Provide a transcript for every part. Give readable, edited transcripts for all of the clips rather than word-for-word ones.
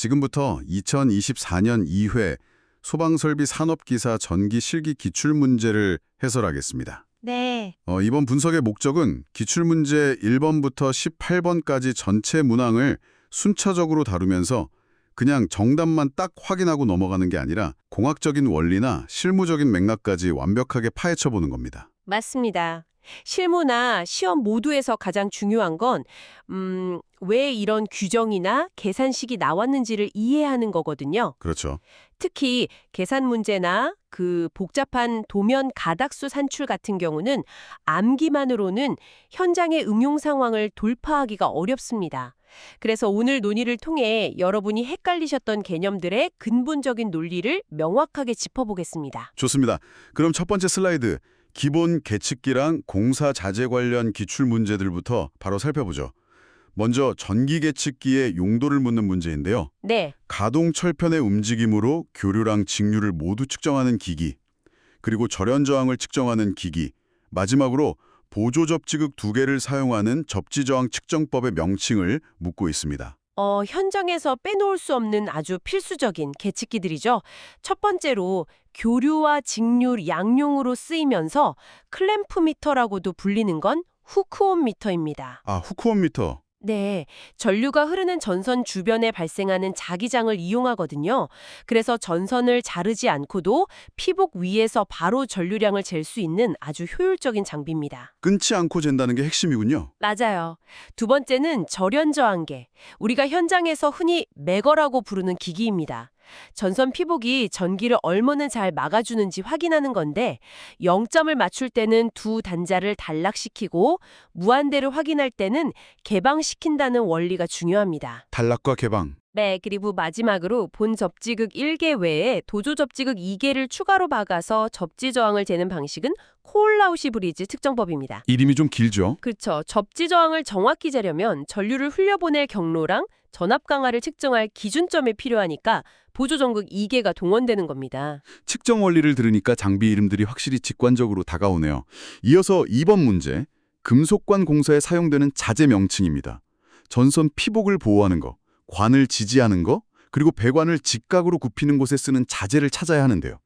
지금부터 2024년 2회 소방설비 산업기사 전기 실기 기출문제를 해설하겠습니다. 네, 이번 분석의 목적은 기출문제 1번부터 18번까지 전체 문항을 순차적으로 다루면서 그냥 정답만 딱 확인하고 넘어가는 게 아니라 공학적인 원리나 실무적인 맥락까지 완벽하게 파헤쳐보는 겁니다. 맞습니다. 실무나 시험 모두에서 가장 중요한 건 왜 이런 규정이나 계산식이 나왔는지를 이해하는 거거든요. 그렇죠. 특히 계산 문제나 그 복잡한 도면 가닥수 산출 같은 경우는 암기만으로는 현장의 응용 상황을 돌파하기가 어렵습니다. 그래서 오늘 논의를 통해 여러분이 헷갈리셨던 개념들의 근본적인 논리를 명확하게 짚어보겠습니다. 좋습니다. 그럼 첫 번째 슬라이드, 기본 계측기랑 공사 자재 관련 기출 문제들부터 바로 살펴보죠. 먼저 전기 계측기의 용도를 묻는 문제인데요. 네, 가동 철편의 움직임으로 교류랑 직류를 모두 측정하는 기기, 그리고 절연 저항을 측정하는 기기, 마지막으로 보조 접지극 2개를 사용하는 접지 저항 측정법의 명칭을 묻고 있습니다. 현장에서 빼놓을 수 없는 아주 필수적인 계측기들이죠. 첫 번째로 교류와 직류 양용으로 쓰이면서 클램프 미터라고도 불리는 건 후크온 미터입니다. 아, 후크온 미터. 네, 전류가 흐르는 전선 주변에 발생하는 자기장을 이용하거든요. 그래서 전선을 자르지 않고도 피복 위에서 바로 전류량을 잴 수 있는 아주 효율적인 장비입니다. 끊지 않고 잰다는 게 핵심이군요. 맞아요. 두 번째는 절연 저항계. 우리가 현장에서 흔히 매거라고 부르는 기기입니다. 전선 피복이 전기를 얼마나 잘 막아주는지 확인하는 건데 0점을 맞출 때는 두 단자를 단락시키고 무한대를 확인할 때는 개방시킨다는 원리가 중요합니다. 단락과 개방. 네, 그리고 마지막으로 본 접지극 1개 외에 도조 접지극 2개를 추가로 박아서 접지 저항을 재는 방식은 콜라우시 브리지 측정법입니다. 이름이 좀 길죠? 그렇죠. 접지 저항을 정확히 재려면 전류를 흘려보낼 경로랑 전압 강하를 측정할 기준점이 필요하니까 보조 전극 2개가 동원되는 겁니다. 측정 원리를 들으니까 장비 이름들이 확실히 직관적으로 다가오네요. 이어서 2번 문제, 금속관 공사에 사용되는 자재 명칭입니다. 전선 피복을 보호하는 거, 관을 지지하는 거, 그리고 배관을 직각으로 굽히는 곳에 쓰는 자재를 찾아야 하는데요.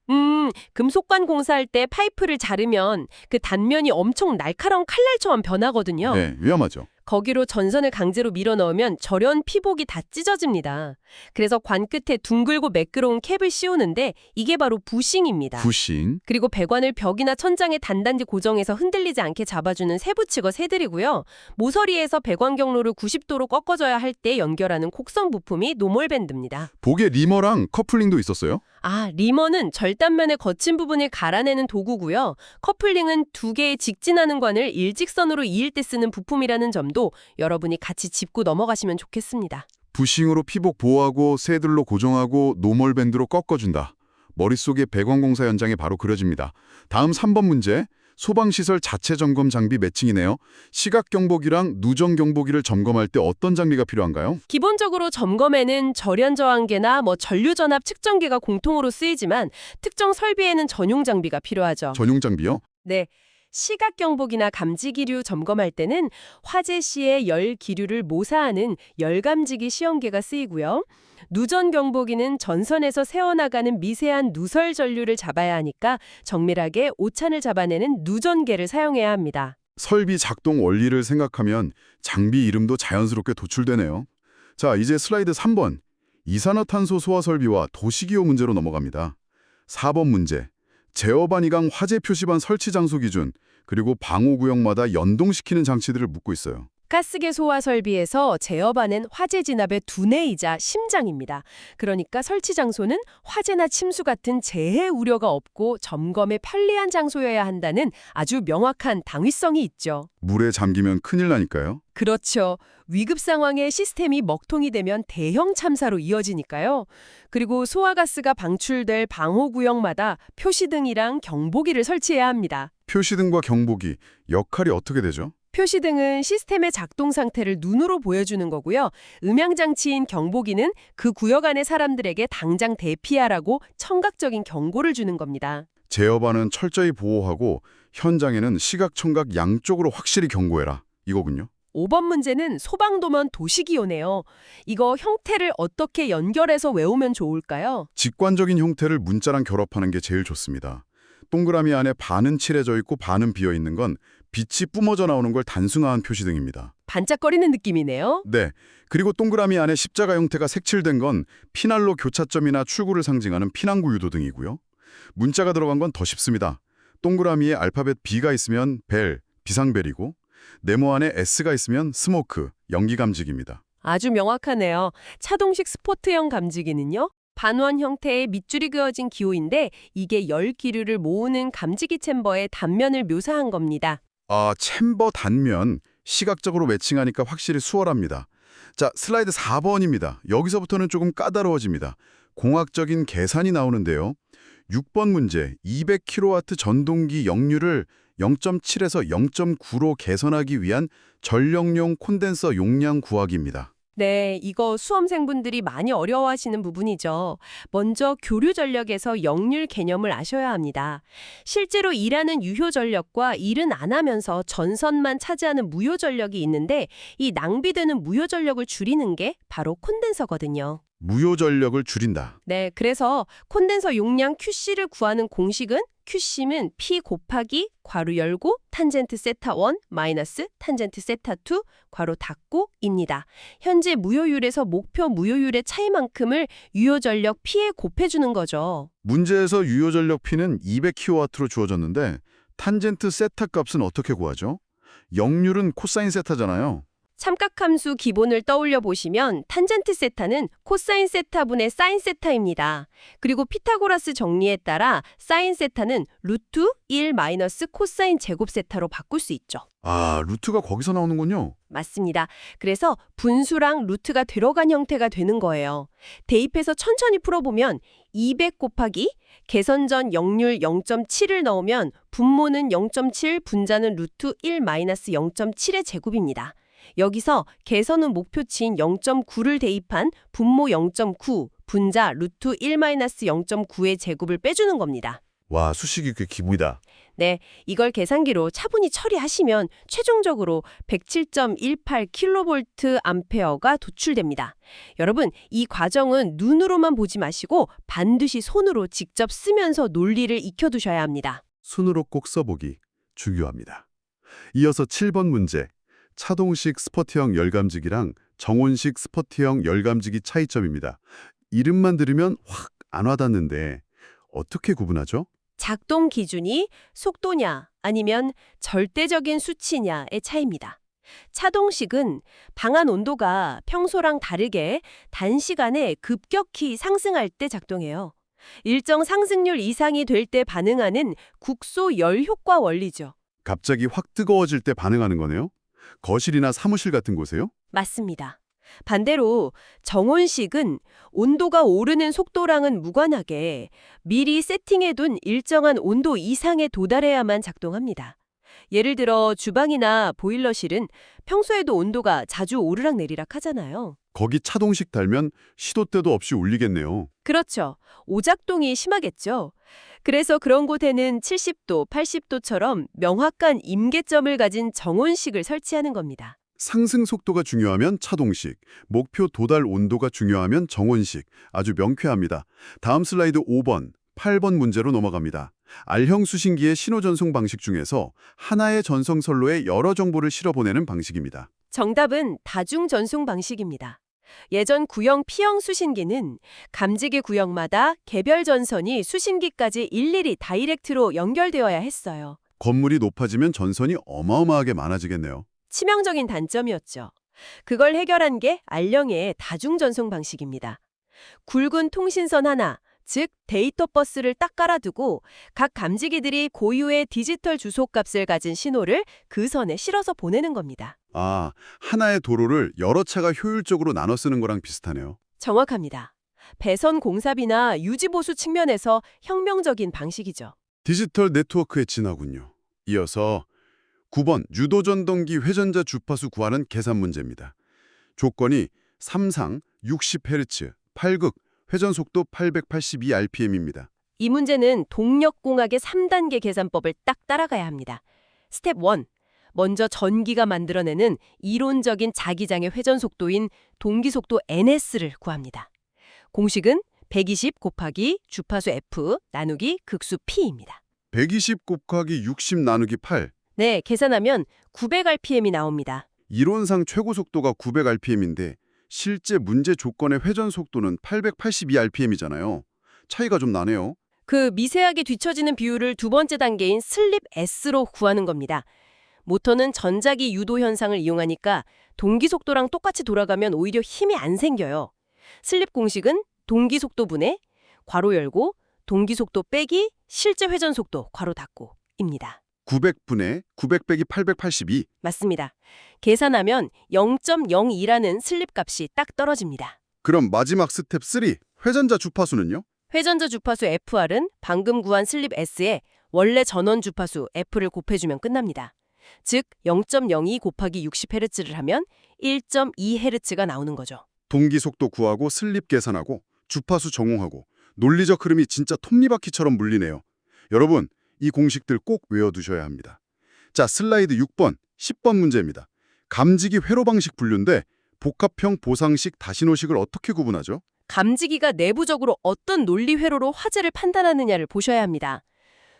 금속관 공사할 때 파이프를 자르면 그 단면이 엄청 날카로운 칼날처럼 변하거든요. 네, 위험하죠. 거기로 전선을 강제로 밀어 넣으면 절연 피복이 다 찢어집니다. 그래서 관 끝에 둥글고 매끄러운 캡을 씌우는데 이게 바로 부싱입니다. 부싱. 그리고 배관을 벽이나 천장에 단단히 고정해서 흔들리지 않게 잡아주는 세부치거 새들이고요. 모서리에서 배관 경로를 90도로 꺾어줘야 할 때 연결하는 곡선 부품이 노멀밴드입니다. 복에 리머랑 커플링도 있었어요? 리머는 절단면의 거친 부분을 갈아내는 도구고요. 커플링은 두 개의 직진하는 관을 일직선으로 이을 때 쓰는 부품이라는 점도 여러분이 같이 짚고 넘어가시면 좋겠습니다. 부싱으로 피복 보호하고 새들로 고정하고 노멀밴드로 꺾어준다. 머릿속에 배관 공사 현장에 바로 그려집니다. 다음 3번 문제. 소방시설 자체 점검 장비 매칭이네요. 시각 경보기랑 누전 경보기를 점검할 때 어떤 장비가 필요한가요? 기본적으로 점검에는 절연 저항계나 전류 전압 측정기가 공통으로 쓰이지만 특정 설비에는 전용 장비가 필요하죠. 전용 장비요? 네. 시각 경보기나 감지 기류 점검할 때는 화재 시에 열 기류를 모사하는 열감지기 시험계가 쓰이고요. 누전 경보기는 전선에서 새어나가는 미세한 누설 전류를 잡아야 하니까 정밀하게 오찬을 잡아내는 누전계를 사용해야 합니다. 설비 작동 원리를 생각하면 장비 이름도 자연스럽게 도출되네요. 자, 이제 슬라이드 3번. 이산화탄소 소화 설비와 도시기호 문제로 넘어갑니다. 4번 문제. 제어반 이강 화재 표시반 설치 장소 기준, 그리고 방호구역마다 연동시키는 장치들을 묻고 있어요. 가스계 소화 설비에서 제어반은 화재 진압의 두뇌이자 심장입니다. 그러니까 설치 장소는 화재나 침수 같은 재해 우려가 없고 점검에 편리한 장소여야 한다는 아주 명확한 당위성이 있죠. 물에 잠기면 큰일 나니까요. 그렇죠. 위급 상황에 시스템이 먹통이 되면 대형 참사로 이어지니까요. 그리고 소화가스가 방출될 방호구역마다 표시등이랑 경보기를 설치해야 합니다. 표시등과 경보기, 역할이 어떻게 되죠? 표시등은 시스템의 작동 상태를 눈으로 보여주는 거고요. 음향장치인 경보기는 그 구역 안의 사람들에게 당장 대피하라고 청각적인 경고를 주는 겁니다. 제어반은 철저히 보호하고 현장에는 시각, 청각 양쪽으로 확실히 경고해라. 이거군요. 5번 문제는 소방도면 도시기호네요. 이거 형태를 어떻게 연결해서 외우면 좋을까요? 직관적인 형태를 문자랑 결합하는 게 제일 좋습니다. 동그라미 안에 반은 칠해져 있고 반은 비어 있는 건 빛이 뿜어져 나오는 걸 단순화한 표시등입니다. 반짝거리는 느낌이네요. 네. 그리고 동그라미 안에 십자가 형태가 색칠된 건 피난로 교차점이나 출구를 상징하는 피난구 유도등이고요. 문자가 들어간 건 더 쉽습니다. 동그라미에 알파벳 B가 있으면 벨, 비상벨이고 네모 안에 S가 있으면 스모크, 연기 감지기입니다. 아주 명확하네요. 차동식 스포트형 감지기는요. 반원 형태의 밑줄이 그어진 기호인데 이게 열 기류를 모으는 감지기 챔버의 단면을 묘사한 겁니다. 챔버 단면, 시각적으로 매칭하니까 확실히 수월합니다. 자, 슬라이드 4번입니다. 여기서부터는 조금 까다로워집니다. 공학적인 계산이 나오는데요. 6번 문제, 200kW 전동기 역류를 0.7에서 0.9로 개선하기 위한 전력용 콘덴서 용량 구하기입니다. 네, 이거 수험생분들이 많이 어려워하시는 부분이죠. 먼저 교류 전력에서 역률 개념을 아셔야 합니다. 실제로 일하는 유효 전력과 일은 안 하면서 전선만 차지하는 무효 전력이 있는데 이 낭비되는 무효 전력을 줄이는 게 바로 콘덴서거든요. 무효 전력을 줄인다. 네, 그래서 콘덴서 용량 QC를 구하는 공식은 QC는 P 곱하기 괄호 열고 탄젠트 세타 1 마이너스 탄젠트 세타 2 괄호 닫고입니다. 현재 무효율에서 목표 무효율의 차이만큼을 유효 전력 P에 곱해주는 거죠. 문제에서 유효 전력 P는 200kW로 주어졌는데 탄젠트 세타 값은 어떻게 구하죠? 역률은 코사인 세타잖아요. 삼각함수 기본을 떠올려 보시면 탄젠트 세타는 코사인 세타분의 사인 세타입니다. 그리고 피타고라스 정리에 따라 사인 세타는 루트 1 마이너스 코사인 제곱 세타로 바꿀 수 있죠. 루트가 거기서 나오는군요. 맞습니다. 그래서 분수랑 루트가 들어간 형태가 되는 거예요. 대입해서 천천히 풀어보면 200 곱하기 개선전 역률 0.7을 넣으면 분모는 0.7, 분자는 루트 1 마이너스 0.7의 제곱입니다. 여기서 개선은 목표치인 0.9를 대입한 분모 0.9, 분자 루트 1-0.9의 제곱을 빼주는 겁니다. 와, 수식이 꽤 기본이다. 네, 이걸 계산기로 차분히 처리하시면 최종적으로 107.18kV 암페어가 도출됩니다. 여러분, 이 과정은 눈으로만 보지 마시고 반드시 손으로 직접 쓰면서 논리를 익혀두셔야 합니다. 손으로 꼭 써보기 중요합니다. 이어서 7번 문제. 차동식 스퍼트형 열감지기랑 정온식 스퍼트형 열감지기 차이점입니다. 이름만 들으면 확 안 와닿는데 어떻게 구분하죠? 작동 기준이 속도냐 아니면 절대적인 수치냐의 차이입니다. 차동식은 방안 온도가 평소랑 다르게 단시간에 급격히 상승할 때 작동해요. 일정 상승률 이상이 될 때 반응하는 국소 열 효과 원리죠. 갑자기 확 뜨거워질 때 반응하는 거네요? 거실이나 사무실 같은 곳에요? 맞습니다. 반대로 정온식은 온도가 오르는 속도랑은 무관하게 미리 세팅해둔 일정한 온도 이상에 도달해야만 작동합니다. 예를 들어 주방이나 보일러실은 평소에도 온도가 자주 오르락내리락 하잖아요. 거기 차동식 달면 시도 때도 없이 울리겠네요. 그렇죠. 오작동이 심하겠죠. 그래서 그런 곳에는 70도, 80도처럼 명확한 임계점을 가진 정온식을 설치하는 겁니다. 상승 속도가 중요하면 차동식, 목표 도달 온도가 중요하면 정온식. 아주 명쾌합니다. 다음 슬라이드 5번, 8번 문제로 넘어갑니다. R형 수신기의 신호 전송 방식 중에서 하나의 전송선로에 여러 정보를 실어 보내는 방식입니다. 정답은 다중 전송 방식입니다. 예전 구형 P형 수신기는 감지기 구형마다 개별 전선이 수신기까지 일일이 다이렉트로 연결되어야 했어요. 건물이 높아지면 전선이 어마어마하게 많아지겠네요. 치명적인 단점이었죠. 그걸 해결한 게 R형의 다중 전송 방식입니다. 굵은 통신선 하나, 즉 데이터 버스를 딱 깔아두고 각 감지기들이 고유의 디지털 주소값을 가진 신호를 그 선에 실어서 보내는 겁니다. 하나의 도로를 여러 차가 효율적으로 나눠 쓰는 거랑 비슷하네요. 정확합니다. 배선 공사비나 유지보수 측면에서 혁명적인 방식이죠. 디지털 네트워크의 진화군요. 이어서 9번 유도전동기 회전자 주파수 구하는 계산 문제입니다. 조건이 3상 60Hz, 8극, 회전속도 882rpm입니다. 이 문제는 동력공학의 3단계 계산법을 딱 따라가야 합니다. 스텝 1. 먼저 전기가 만들어내는 이론적인 자기장의 회전 속도인 동기속도 ns를 구합니다. 공식은 120 곱하기 주파수 f 나누기 극수 p입니다. 120 곱하기 60 나누기 8. 네, 계산하면 900rpm이 나옵니다. 이론상 최고 속도가 900rpm인데 실제 문제 조건의 회전 속도는 882rpm이잖아요. 차이가 좀 나네요. 그 미세하게 뒤처지는 비율을 두 번째 단계인 슬립 S로 구하는 겁니다. 모터는 전자기 유도 현상을 이용하니까 동기 속도랑 똑같이 돌아가면 오히려 힘이 안 생겨요. 슬립 공식은 동기 속도분의 괄호 열고 동기 속도 빼기 실제 회전 속도 괄호 닫고입니다. 900분의 900 빼기 882. 맞습니다. 계산하면 0.02라는 슬립 값이 딱 떨어집니다. 그럼 마지막 스텝 3. 회전자 주파수는요? 회전자 주파수 FR은 방금 구한 슬립 S에 원래 전원 주파수 F를 곱해주면 끝납니다. 즉 0.02 곱하기 60Hz를 하면 1.2Hz가 나오는 거죠. 동기 속도 구하고 슬립 계산하고 주파수 정홍하고 논리적 흐름이 진짜 톱니바퀴처럼 물리네요. 여러분, 이 공식들 꼭 외워두셔야 합니다. 자, 슬라이드 6번, 10번 문제입니다. 감지기 회로 방식 분류인데 복합형 보상식 다신호식을 어떻게 구분하죠? 감지기가 내부적으로 어떤 논리 회로로 화제를 판단하느냐를 보셔야 합니다.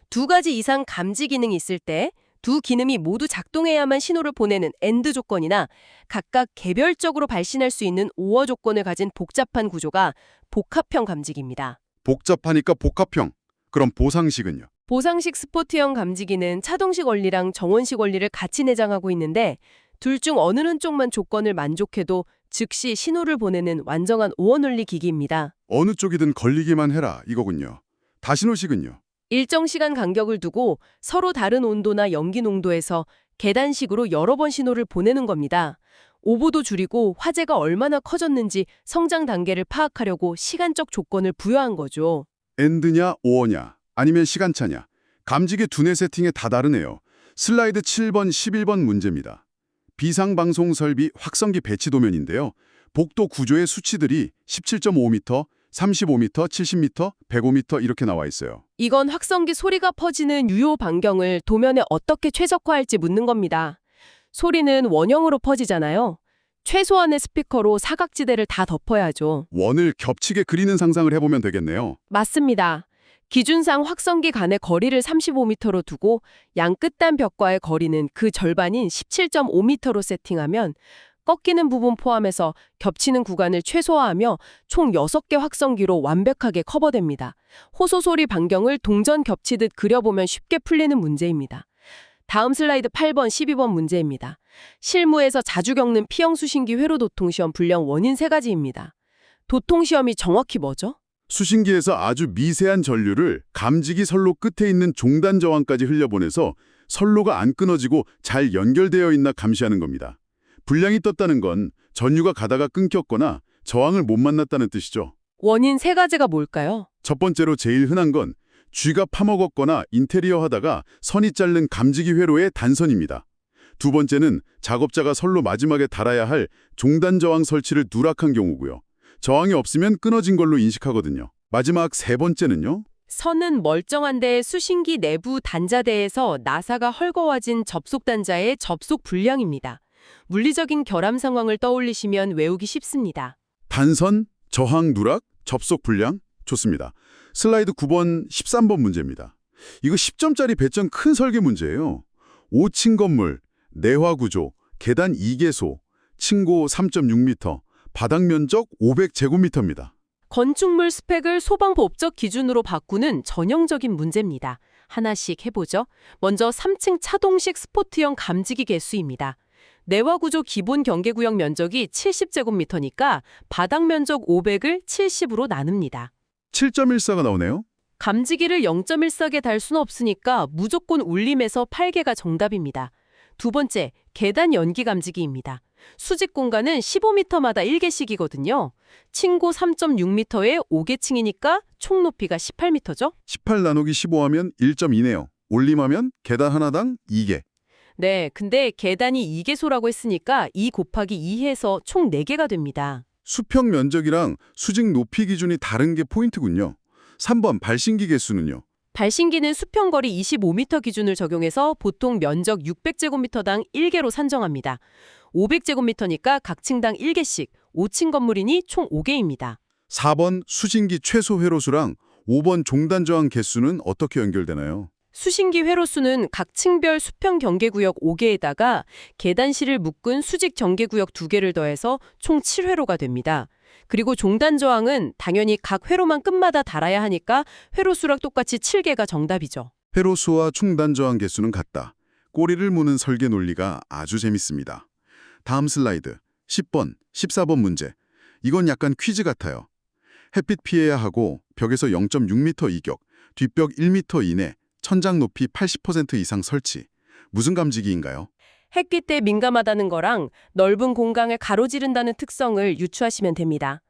두 가지 이상 감지 기능이 있을 때 두 기능이 모두 작동해야만 신호를 보내는 AND 조건이나 각각 개별적으로 발신할 수 있는 OR 조건을 가진 복잡한 구조가 복합형 감지기입니다. 복잡하니까 복합형. 그럼 보상식은요? 보상식 스포트형 감지기는 차동식 원리랑 정원식 원리를 같이 내장하고 있는데 둘 중 어느 한쪽만 조건을 만족해도 즉시 신호를 보내는 완전한 OR 논리 기기입니다. 어느 쪽이든 걸리기만 해라 이거군요. 다신호식은요? 일정 시간 간격을 두고 서로 다른 온도나 연기 농도에서 계단식으로 여러 번 신호를 보내는 겁니다. 오보도 줄이고 화재가 얼마나 커졌는지 성장 단계를 파악하려고 시간적 조건을 부여한 거죠. 엔드냐 오어냐 아니면 시간차냐. 감지기 두뇌 세팅에 다 다르네요. 슬라이드 7번 11번 문제입니다. 비상방송 설비 확성기 배치 도면인데요. 복도 구조의 수치들이 17.5m, 35m, 70m, 105m 이렇게 나와 있어요. 이건 확성기 소리가 퍼지는 유효 반경을 도면에 어떻게 최적화할지 묻는 겁니다. 소리는 원형으로 퍼지잖아요. 최소한의 스피커로 사각지대를 다 덮어야죠. 원을 겹치게 그리는 상상을 해보면 되겠네요. 맞습니다. 기준상 확성기 간의 거리를 35m로 두고 양 끝단 벽과의 거리는 그 절반인 17.5m로 세팅하면 꺾이는 부분 포함해서 겹치는 구간을 최소화하며 총 6개 확성기로 완벽하게 커버됩니다. 호소 소리 반경을 동전 겹치듯 그려보면 쉽게 풀리는 문제입니다. 다음 슬라이드 8번, 12번 문제입니다. 실무에서 자주 겪는 P형 수신기 회로 도통시험 불량 원인 3가지입니다. 도통시험이 정확히 뭐죠? 수신기에서 아주 미세한 전류를 감지기 선로 끝에 있는 종단 저항까지 흘려보내서 선로가 안 끊어지고 잘 연결되어 있나 감시하는 겁니다. 불량이 떴다는 건 전류가 가다가 끊겼거나 저항을 못 만났다는 뜻이죠. 원인 3가지가 뭘까요? 첫 번째로 제일 흔한 건 쥐가 파먹었거나 인테리어 하다가 선이 자른 감지기 회로의 단선입니다. 두 번째는 작업자가 선로 마지막에 달아야 할 종단 저항 설치를 누락한 경우고요. 저항이 없으면 끊어진 걸로 인식하거든요. 마지막 세 번째는요. 선은 멀쩡한데 수신기 내부 단자대에서 나사가 헐거워진 접속 단자의 접속 불량입니다. 물리적인 결함 상황을 떠올리시면 외우기 쉽습니다. 단선, 저항 누락, 접속 불량? 좋습니다. 슬라이드 9번, 13번 문제입니다. 이거 10점짜리 배점 큰 설계 문제예요. 5층 건물, 내화 구조, 계단 2개소, 층고 3.6m, 바닥 면적 500제곱미터입니다. 건축물 스펙을 소방법적 기준으로 바꾸는 전형적인 문제입니다. 하나씩 해보죠. 먼저 3층 차동식 스포트형 감지기 개수입니다. 내화 구조 기본 경계구역 면적이 70제곱미터니까 바닥 면적 500을 70으로 나눕니다. 7.14가 나오네요. 감지기를 0.14개 달 수는 없으니까 무조건 울림에서 8개가 정답입니다. 두 번째, 계단 연기 감지기입니다. 수직 공간은 15m마다 1개씩이거든요. 층고 3.6m에 5개층이니까 총 높이가 18m죠? 18 나누기 15하면 1.2네요. 올림하면 계단 하나당 2개. 네, 근데 계단이 2개소라고 했으니까 2 곱하기 2 해서 총 4개가 됩니다. 수평 면적이랑 수직 높이 기준이 다른 게 포인트군요. 3번 발신기 개수는요. 달신기는 수평거리 25m 기준을 적용해서 보통 면적 600제곱미터당 1개로 산정합니다. 500제곱미터니까 각 층당 1개씩, 5층 건물이니 총 5개입니다. 4번 수신기 최소 회로수랑 5번 종단 저항 개수는 어떻게 연결되나요? 수신기 회로수는 각 층별 수평 경계구역 5개에다가 계단실을 묶은 수직 경계구역 2개를 더해서 총 7회로가 됩니다. 그리고 종단 저항은 당연히 각 회로만 끝마다 달아야 하니까 회로수랑 똑같이 7개가 정답이죠. 회로수와 충단 저항 개수는 같다. 꼬리를 무는 설계 논리가 아주 재밌습니다. 다음 슬라이드 10번, 14번 문제. 이건 약간 퀴즈 같아요. 햇빛 피해야 하고 벽에서 0.6m 이격, 뒷벽 1m 이내, 천장 높이 80% 이상 설치. 무슨 감지기인가요? 햇빛에 민감하다는 거랑 넓은 공간을 가로지른다는 특성을 유추하시면 됩니다.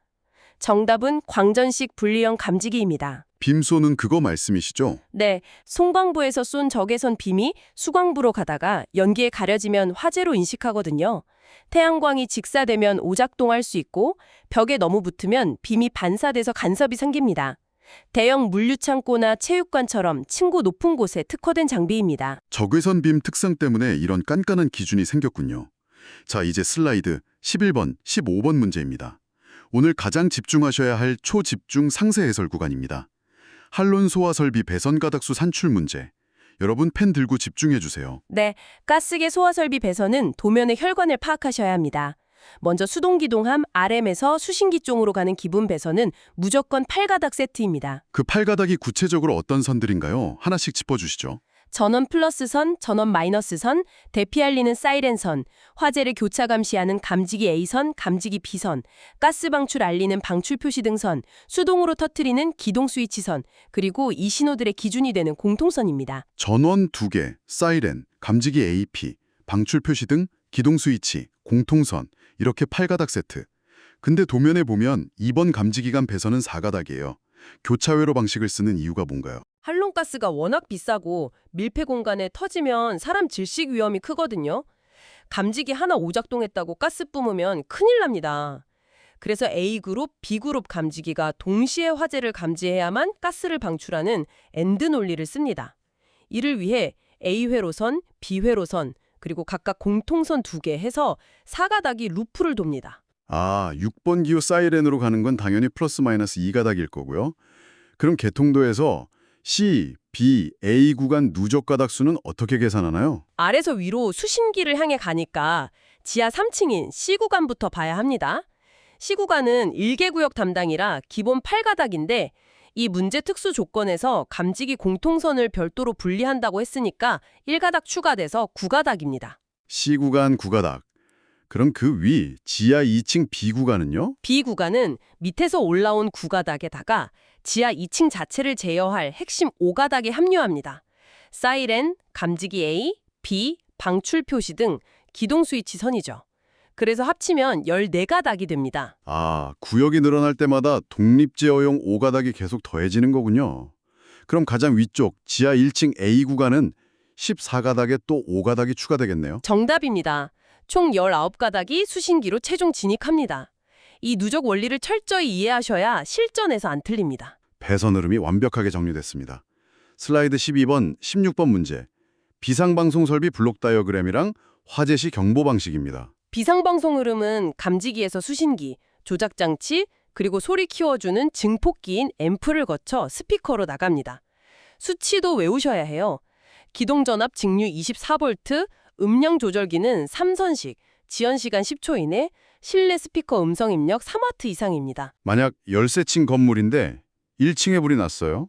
정답은 광전식 분리형 감지기입니다. 빔 쏘는 그거 말씀이시죠? 네, 송광부에서 쏜 적외선 빔이 수광부로 가다가 연기에 가려지면 화재로 인식하거든요. 태양광이 직사되면 오작동할 수 있고 벽에 너무 붙으면 빔이 반사돼서 간섭이 생깁니다. 대형 물류창고나 체육관처럼 층고 높은 곳에 특화된 장비입니다. 적외선 빔 특성 때문에 이런 깐깐한 기준이 생겼군요. 자, 이제 슬라이드 11번, 15번 문제입니다. 오늘 가장 집중하셔야 할 초집중 상세 해설 구간입니다. 한론 소화 설비 배선 가닥수 산출 문제. 여러분 펜 들고 집중해 주세요. 네, 가스계 소화설비 배선은 도면의 혈관을 파악하셔야 합니다. 먼저 수동기동함 RM에서 수신기 쪽으로 가는 기본 배선은 무조건 8가닥 세트입니다. 그 8가닥이 구체적으로 어떤 선들인가요? 하나씩 짚어주시죠. 전원 플러스 선, 전원 마이너스 선, 대피 알리는 사이렌 선, 화재를 교차 감시하는 감지기 A선, 감지기 B선, 가스 방출 알리는 방출 표시 등선, 수동으로 터트리는 기동 스위치 선, 그리고 이 신호들의 기준이 되는 공통선입니다. 전원 2개, 사이렌, 감지기 AP, 방출 표시 등 기동 스위치, 공통선, 이렇게 8가닥 세트. 근데 도면에 보면 2번 감지기간 배선은 4가닥이에요. 교차회로 방식을 쓰는 이유가 뭔가요? 한론가스가 워낙 비싸고 밀폐 공간에 터지면 사람 질식 위험이 크거든요. 감지기 하나 오작동했다고 가스 뿜으면 큰일 납니다. 그래서 A그룹, B그룹 감지기가 동시에 화재를 감지해야만 가스를 방출하는 엔드 논리를 씁니다. 이를 위해 A회로선, B회로선, 그리고 각각 공통선 2개 해서 4가닥이 루프를 돕니다. 아, 6번 기호 사이렌으로 가는 건 당연히 플러스 마이너스 2가닥일 거고요. 그럼 개통도에서 C, B, A 구간 누적 가닥 수는 어떻게 계산하나요? 아래서 위로 수신기를 향해 가니까 지하 3층인 C 구간부터 봐야 합니다. C 구간은 1개 구역 담당이라 기본 8가닥인데 이 문제 특수 조건에서 감지기 공통선을 별도로 분리한다고 했으니까 1가닥 추가돼서 9가닥입니다. C 구간 9가닥. 그럼 그 위 지하 2층 B 구간은요? B 구간은 밑에서 올라온 9가닥에다가 지하 2층 자체를 제어할 핵심 5가닥에 합류합니다. 사이렌, 감지기 A, B, 방출 표시 등 기동 스위치 선이죠. 그래서 합치면 14가닥이 됩니다. 아, 구역이 늘어날 때마다 독립제어용 5가닥이 계속 더해지는 거군요. 그럼 가장 위쪽 지하 1층 A 구간은 14가닥에 또 5가닥이 추가되겠네요. 정답입니다. 총 19가닥이 수신기로 최종 진입합니다. 이 누적 원리를 철저히 이해하셔야 실전에서 안 틀립니다. 배선 흐름이 완벽하게 정리됐습니다. 슬라이드 12번, 16번 문제. 비상방송 설비 블록 다이어그램이랑 화재 시 경보 방식입니다. 비상방송 흐름은 감지기에서 수신기, 조작장치, 그리고 소리 키워주는 증폭기인 앰프를 거쳐 스피커로 나갑니다. 수치도 외우셔야 해요. 기동전압 직류 24V, 음량 조절기는 3선식, 지연시간 10초 이내, 실내 스피커 음성 입력 3W 이상입니다. 만약 13층 건물인데 1층에 불이 났어요?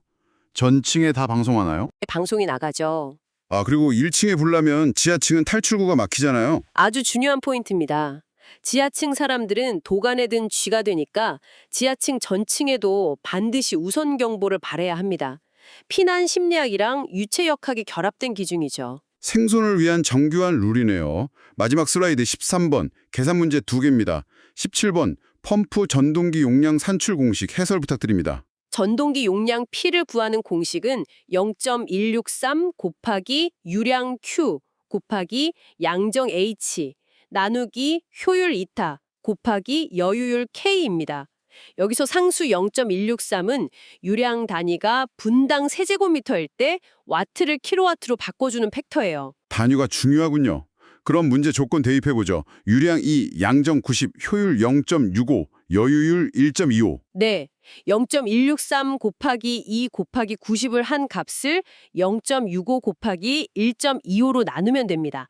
전층에 다 방송하나요? 방송이 나가죠. 아, 그리고 1층에 불 나면 지하층은 탈출구가 막히잖아요. 아주 중요한 포인트입니다. 지하층 사람들은 도관에 든 쥐가 되니까 지하층 전층에도 반드시 우선 경보를 발해야 합니다. 피난 심리학이랑 유체역학이 결합된 기준이죠. 생존을 위한 정교한 룰이네요. 마지막 슬라이드 13번, 계산 문제 2개입니다. 17번, 펌프 전동기 용량 산출 공식 해설 부탁드립니다. 전동기 용량 P를 구하는 공식은 0.163 곱하기 유량 Q 곱하기 양정 H 나누기 효율 이타 곱하기 여유율 K입니다. 여기서 상수 0.163은 유량 단위가 분당 세제곱미터일 때 와트를 킬로와트로 바꿔주는 팩터예요. 단위가 중요하군요. 그럼 문제 조건 대입해보죠. 유량 2, 양정 90, 효율 0.65, 여유율 1.25. 네, 0.163 곱하기 2 곱하기 90을 한 값을 0.65 곱하기 1.25로 나누면 됩니다.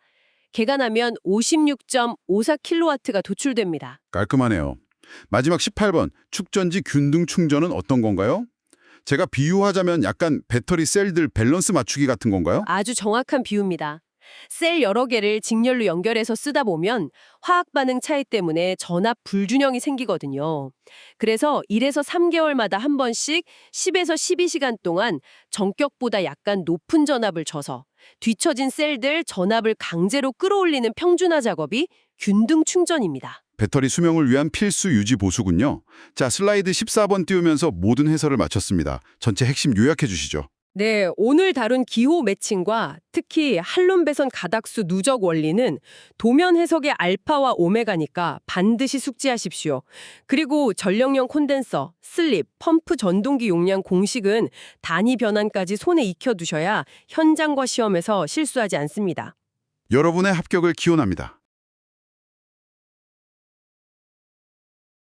계간하면 56.54kW가 도출됩니다. 깔끔하네요. 마지막 18번, 축전지 균등 충전은 어떤 건가요? 제가 비유하자면 약간 배터리 셀들 밸런스 맞추기 같은 건가요? 아주 정확한 비유입니다. 셀 여러 개를 직렬로 연결해서 쓰다 보면 화학 반응 차이 때문에 전압 불균형이 생기거든요. 그래서 1에서 3개월마다 한 번씩 10에서 12시간 동안 정격보다 약간 높은 전압을 줘서 뒤처진 셀들 전압을 강제로 끌어올리는 평준화 작업이 균등 충전입니다. 배터리 수명을 위한 필수 유지 보수군요. 자, 슬라이드 14번 띄우면서 모든 해설을 마쳤습니다. 전체 핵심 요약해 주시죠. 네, 오늘 다룬 기호 매칭과 특히 한론 배선 가닥수 누적 원리는 도면 해석의 알파와 오메가니까 반드시 숙지하십시오. 그리고 전력용 콘덴서, 슬립, 펌프 전동기 용량 공식은 단위 변환까지 손에 익혀두셔야 현장과 시험에서 실수하지 않습니다. 여러분의 합격을 기원합니다.